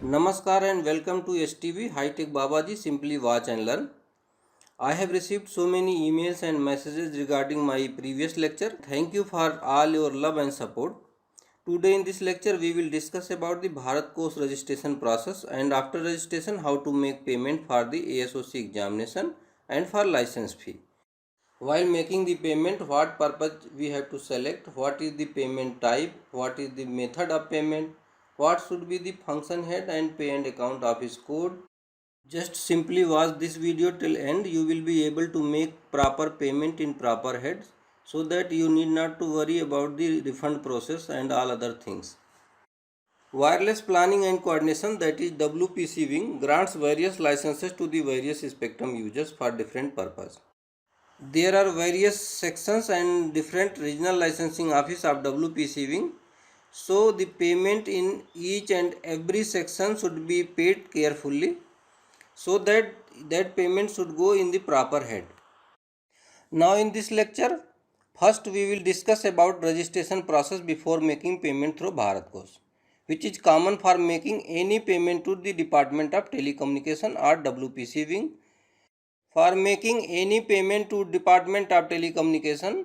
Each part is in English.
Namaskar and welcome to STV High Tech Babaji Simply Watch and Learn. I have received so many emails and messages regarding my previous lecture. Thank you for all your love and support. Today in this lecture we will discuss about the Bharat course registration process and after registration how to make payment for the ASOC examination and for license fee. While making the payment, what purpose we have to select, what is the payment type, what is the method of payment, what should be the function head and pay and account office code. Just simply watch this video till end. You will be able to make proper payment in proper heads so that you need not to worry about the refund process and all other things. Wireless Planning and Coordination, that is WPC wing, grants various licenses to the various spectrum users for different purpose. There are various sections and different regional licensing office of WPC wing. So the payment in each and every section should be paid carefully so that payment should go in the proper head. Now in this lecture, first we will discuss about registration process before making payment through Bharat Course, which is common for making any payment to the Department of Telecommunication or WPC wing. For making any payment to Department of Telecommunication,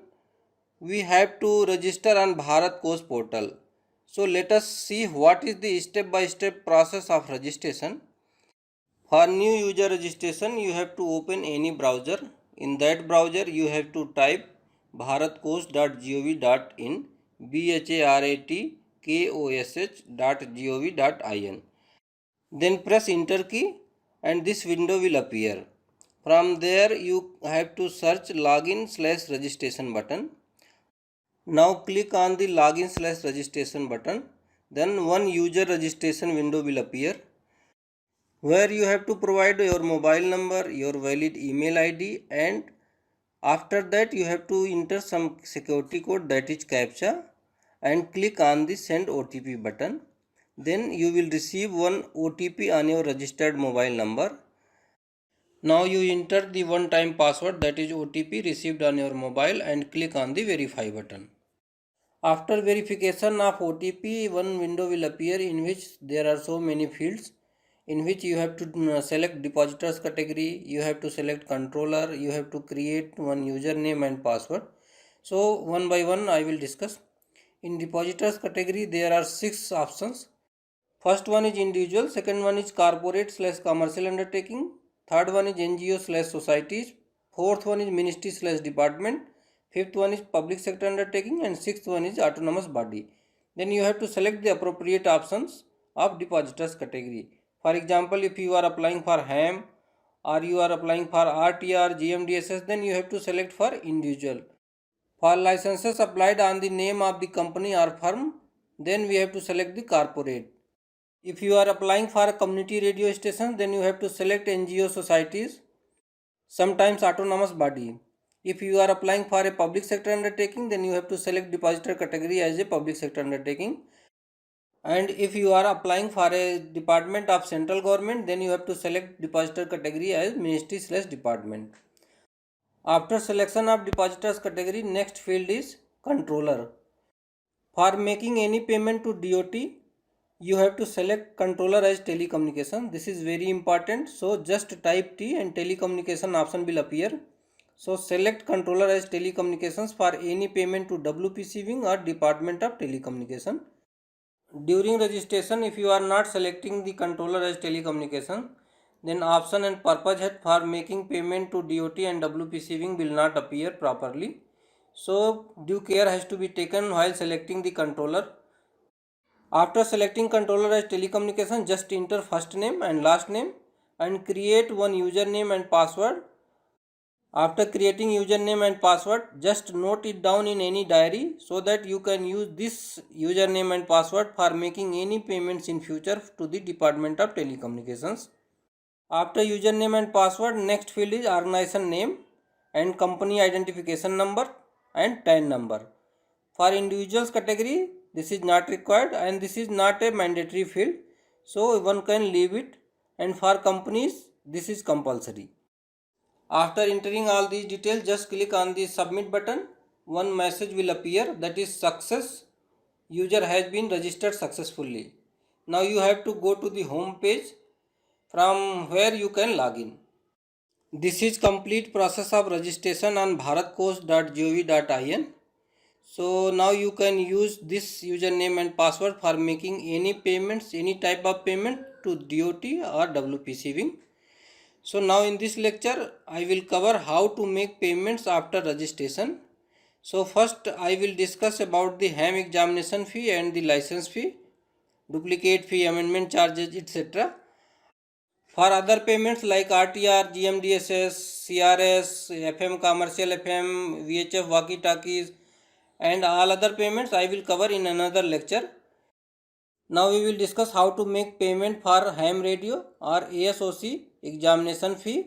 we have to register on Bharat Course portal. So let us see what is the step-by-step process of registration. For new user registration, you have to open any browser. In that browser, you have to type bharatcourse.gov.in, bharatkosh.gov.in. Then press enter key and this window will appear. From there you have to search login/registration button. Now click on the login/registration button. Then one user registration window will appear where you have to provide your mobile number, your valid email ID, and after that you have to enter some security code, that is CAPTCHA, and click on the send OTP button. Then you will receive one OTP on your registered mobile number. Now you enter the one-time password, that is OTP received on your mobile, and click on the verify button. After verification of OTP, one window will appear in which there are so many fields in which you have to select depositors category, you have to select controller, you have to create one username and password. So one by one I will discuss. In depositors category there are 6 options. First one is individual, second one is corporate/commercial undertaking, third one is NGO/societies, fourth one is ministry/department, fifth one is public sector undertaking, and sixth one is autonomous body. Then you have to select the appropriate options of depositors category. For example, if you are applying for HAM or you are applying for RTR, GMDSS, then you have to select for individual. For licenses applied on the name of the company or firm, then we have to select the corporate. If you are applying for a community radio station, then you have to select NGO societies, sometimes autonomous body. If you are applying for a public sector undertaking, then you have to select depositor category as a public sector undertaking. And if you are applying for a department of central government, then you have to select depositor category as ministry/department. After selection of depositors category, next field is controller. For making any payment to DOT, you have to select controller as telecommunication. This is very important. So just type T and telecommunication option will appear. So select controller as telecommunications for any payment to WPC wing or Department of Telecommunication. During registration, if you are not selecting the controller as telecommunication, then option and purpose head for making payment to DOT and WPC wing will not appear properly. So due care has to be taken while selecting the controller. After selecting controller as telecommunication, just enter first name and last name and create one username and password. After creating username and password, just note it down in any diary so that you can use this username and password for making any payments in future to the Department of Telecommunications. After username and password, next field is organization name and company identification number and TAN number. For individuals category, this is not required and this is not a mandatory field, so one can leave it, and for companies this is compulsory. After entering all these details, just click on the submit button. One message will appear, that is success, user has been registered successfully. Now you have to go to the home page from where you can log in. This is complete process of registration on bharatcoach.gov.in. So now you can use this username and password for making any payments, any type of payment to DOT or WPC Wing. So now in this lecture I will cover how to make payments after registration. So first I will discuss about the HAM examination fee and the license fee, duplicate fee, amendment charges, etc. For other payments like RTR, GMDSS, CRS, FM commercial FM, VHF walkie talkies and all other payments I will cover in another lecture. Now we will discuss how to make payment for ham radio or ASOC, examination fee,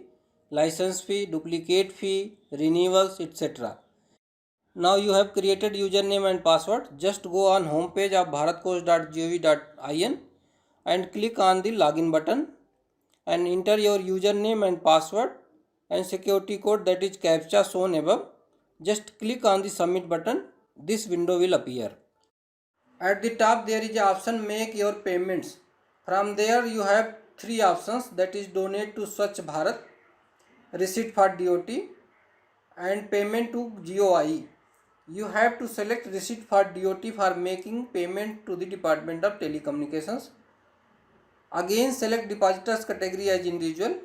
license fee, duplicate fee, renewals, etc. Now you have created username and password. Just go on home page of bharatcoach.gov.in and click on the login button and enter your username and password and security code, that is CAPTCHA shown above. Just click on the submit button. This window will appear. At the top there is an option make your payments. From there you have three options, that is donate to Swachh Bharat, receipt for DOT and payment to GOI. You have to select receipt for DOT for making payment to the Department of Telecommunications. Again select depositors category as individual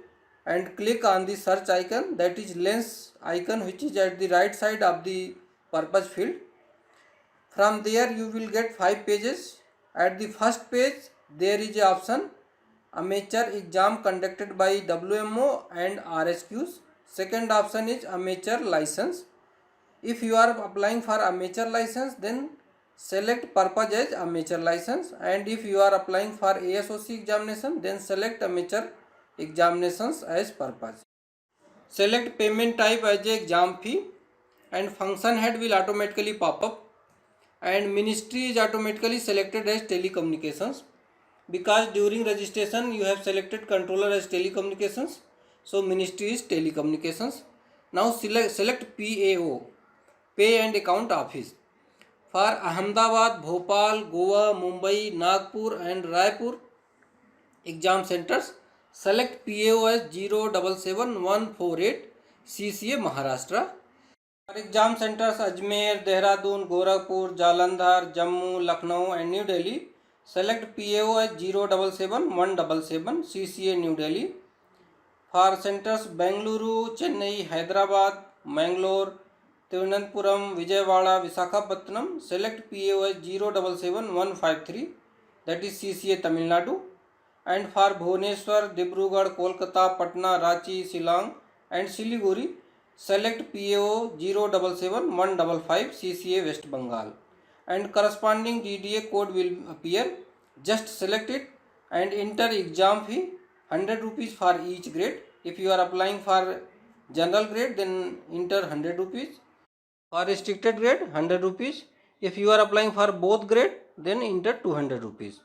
and click on the search icon, that is lens icon, which is at the right side of the purpose field. From there you will get 5 pages. At the first page there is a option amateur exam conducted by WMO and RSQs. Second option is amateur license. If you are applying for amateur license, then select purpose as amateur license, and if you are applying for ASOC examination, then select amateur examinations as purpose. Select payment type as a exam fee and function head will automatically pop up, and ministry is automatically selected as telecommunications because during registration you have selected controller as telecommunications, so ministry is telecommunications. Now select PAO, pay and account office. For Ahmedabad, Bhopal, Goa, Mumbai, Nagpur and Raipur exam centers, select PAO as 077148 CCA Maharashtra. For exam centers Ajmer, Dehradun, Gorakhpur, Jalandhar, Jammu, Lucknow and New Delhi, select PAO as 077177 CCA New Delhi. For centers Bengaluru, Chennai, Hyderabad, Mangalore, Thiruvananthapuram, Vijayawada, Visakhapatnam, select PAO as 077153, that is CCA Tamil Nadu. And for Bhubaneswar, Dibrugarh, Kolkata, Patna, Ranchi, Shillong and Siliguri, select PAO 077155 CCA West Bengal, and corresponding DDA code will appear. Just select it and enter exam fee 100 rupees for each grade. If you are applying for general grade, then enter 100 rupees. For restricted grade 100 rupees. If you are applying for both grade, then enter 200 rupees.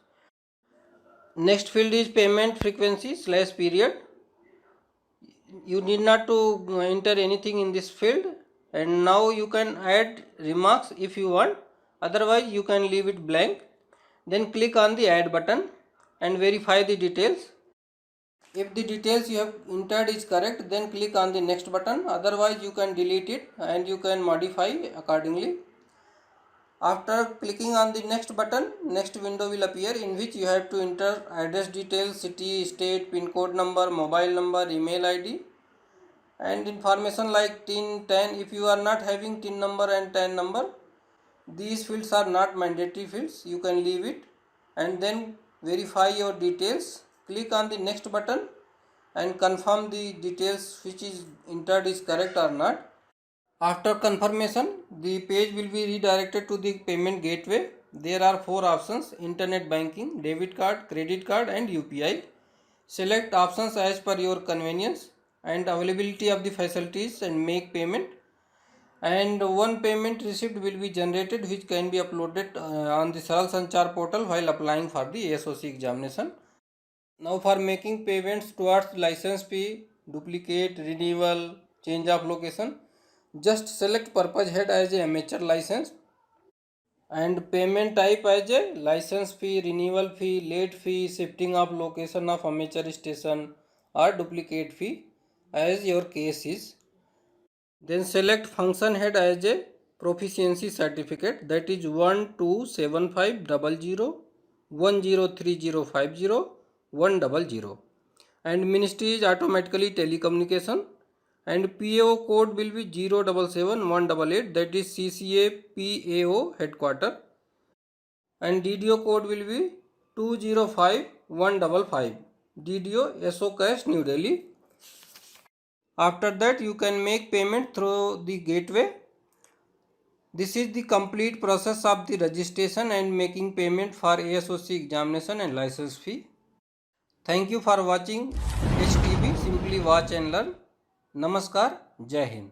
Next field is payment frequency / period. You need not to enter anything in this field, and now you can add remarks if you want, otherwise you can leave it blank. Then click on the add button and verify the details. If the details you have entered is correct, then click on the next button, otherwise you can delete it and you can modify accordingly. After clicking on the next button, next window will appear in which you have to enter address details, city, state, pin code number, mobile number, email ID and information like TIN, TAN. If you are not having TIN number and TAN number, these fields are not mandatory fields, you can leave it, and then verify your details. Click on the next button and confirm the details which is entered is correct or not. After confirmation, the page will be redirected to the payment gateway. There are 4 options: internet banking, debit card, credit card and UPI. Select options as per your convenience and availability of the facilities and make payment. And one payment receipt will be generated which can be uploaded on the Saral Sanchar portal while applying for the ASOC examination. Now for making payments towards license fee, duplicate, renewal, change of location, just select purpose head as a amateur license and payment type as a license fee, renewal fee, late fee, shifting of location of amateur station or duplicate fee as your case is. Then select function head as a proficiency certificate, that is 127500 103050 100, and ministry is automatically telecommunication, and PAO code will be 077188, that is CCA PAO headquarter, and DDO code will be 205155, DDO SO Cash New Delhi. After that you can make payment through the gateway. This is the complete process of the registration and making payment for ASOC examination and license fee. Thank you for watching HTB, simply watch and learn. Namaskar, Jai Hind.